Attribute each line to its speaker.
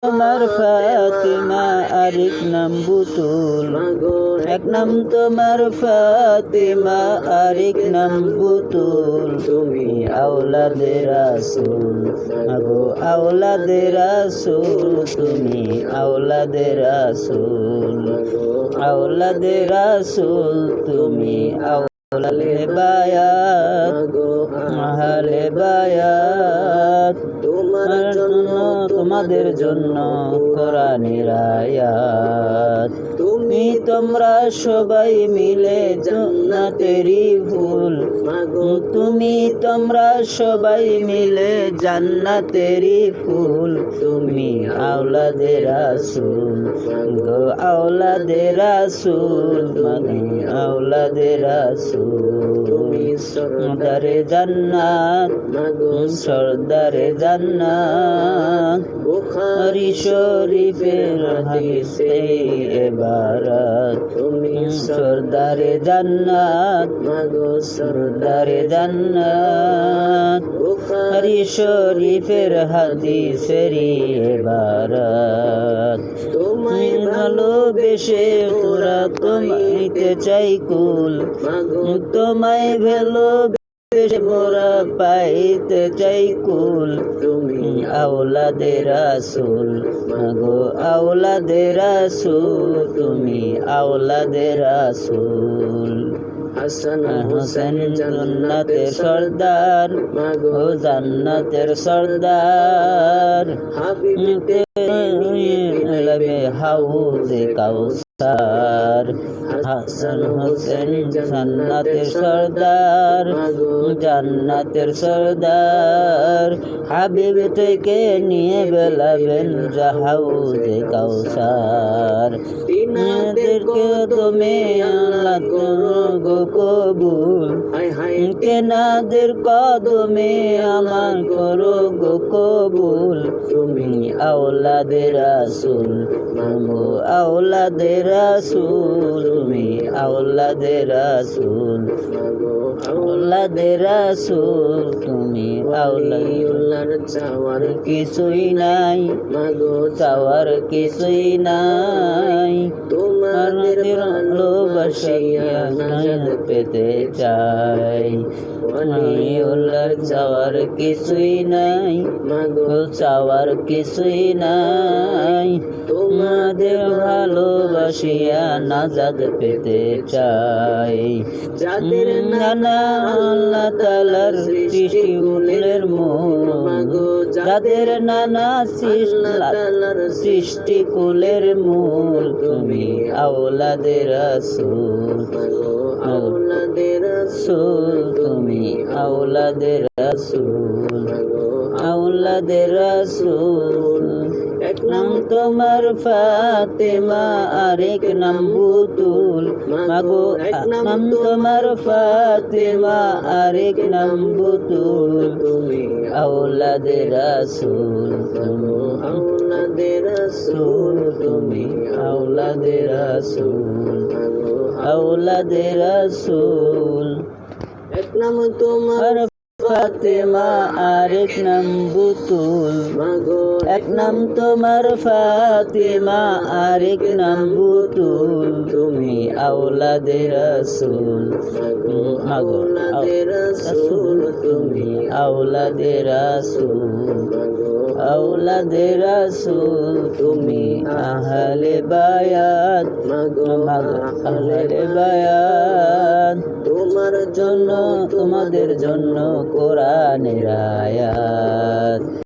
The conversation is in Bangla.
Speaker 1: তোমার ফাতিমা আরেক নাম বুতুল, এক নাম তোমার ফাতিমা আরেক নাম বুতুল। তুমি আওলাদে রাসূল, আগো আওলাদে রাসূল, তুমি আওলাদে রাসূল, আওলাদে রাসূল, তুমি আওলাদে বায়াত, আহলে বায়াত। তোমাদের জন্য কোরআনের আয়াত। তুমি তোমরা সবাই মিলে জান্নাতেরই ফুল, তুমি তোমরা সবাই মিলে জান্নাতেরই ফুল। তুমি আওলাদে রাসূল, গো আওলাদে রাসূল, মানে আওলাদে রাসূল। তুমি সরদারে জান্নাত, সরদারে জান্নাত। বুখারী শরীফের হাদিসে ইবারত। তুমি সরদারে জান্নাত, মাগো সরদারে জান্নাত। বুখারী শরীফের হাদিসের ইবারত। তোমায় ভালোবেসে ওরা তোমাইতে চাই কুল, তোমায় ভালোবেসে ওরা পাইতে চাই কুল। তুমি আওলাদে রাসূল, মাগো আওলাদে রাসূল, তুমি আওলাদে রাসূল। হাসান হোসেন জান্নাতের সর্দার, মাগো জান্নাতের সর্দার। হাবিবকে লবে হাউজে কাউসার। হাসান হোসেন জান্নাতের সর্দার, জান্নাতের সর্দার। হাবিব থেকে নিয়ে বেলাবেন হাউজে কাউসার। তিনাদেরকে তুমি আল্লাহ করো কবুল, তেনাদের কদমে আমার করো গো কবুল। তুমি আওলাদে রাসূল, মাগো আওলাদে রাসূল, তুমি আওলাদে রাসূল, মাগো আওলাদে রাসূল, তুমি আওলাদুল্লাহর। চাওয়ার কিছুই নাই, মাগো চাওয়ার কিছুই নাই। তোমাদের ভালোবাসিয়া নাজাত পেতে চাই। ওলিউল্লাহর চাওয়ার কিছুই নাই, মাগো চাওয়ার কিছুই নাই। তোমাদের ভালোবাসিয়া নাজাত পেতে চাই। যাদের নানা আল্লাহ তাআলার সৃষ্টি কুলের মূল, যাদের নানা আল্লাহ তাআলার সৃষ্টি কুলের মূল। তুমি আওলাদে রাসূল, আওলাদে রাসূল, তুমি আওলাদে রাসূল, আওলাদে রাসূল। এক নাম তোমার ফাতিমা আরেক নাম বুতুল, মাগো এক নাম তোমার ফাতিমা আরেক নাম বুতুল। তুমি আওলাদে রাসূল, তুমি আওলাদে রাসূল, তুমি আওলাদে রাসূল, আওলাদে রাসূল। এক নাম তোমার ফাতিমা আরেক নাম বুতুল, মাগো এক নাম তোমার ফাতিমা আরেক নাম বুতুল। তুমি আওলাদে রাসূল, মাগো আওলাদে রাসূল, তুমি আওলাদে রাসূল, আওলাদে রাসূল, তুমি আহলে বায়াত, মাগো আহলে বায়াত। তোমার জন্য তোমাদের জন্য কোরআনের আয়াত।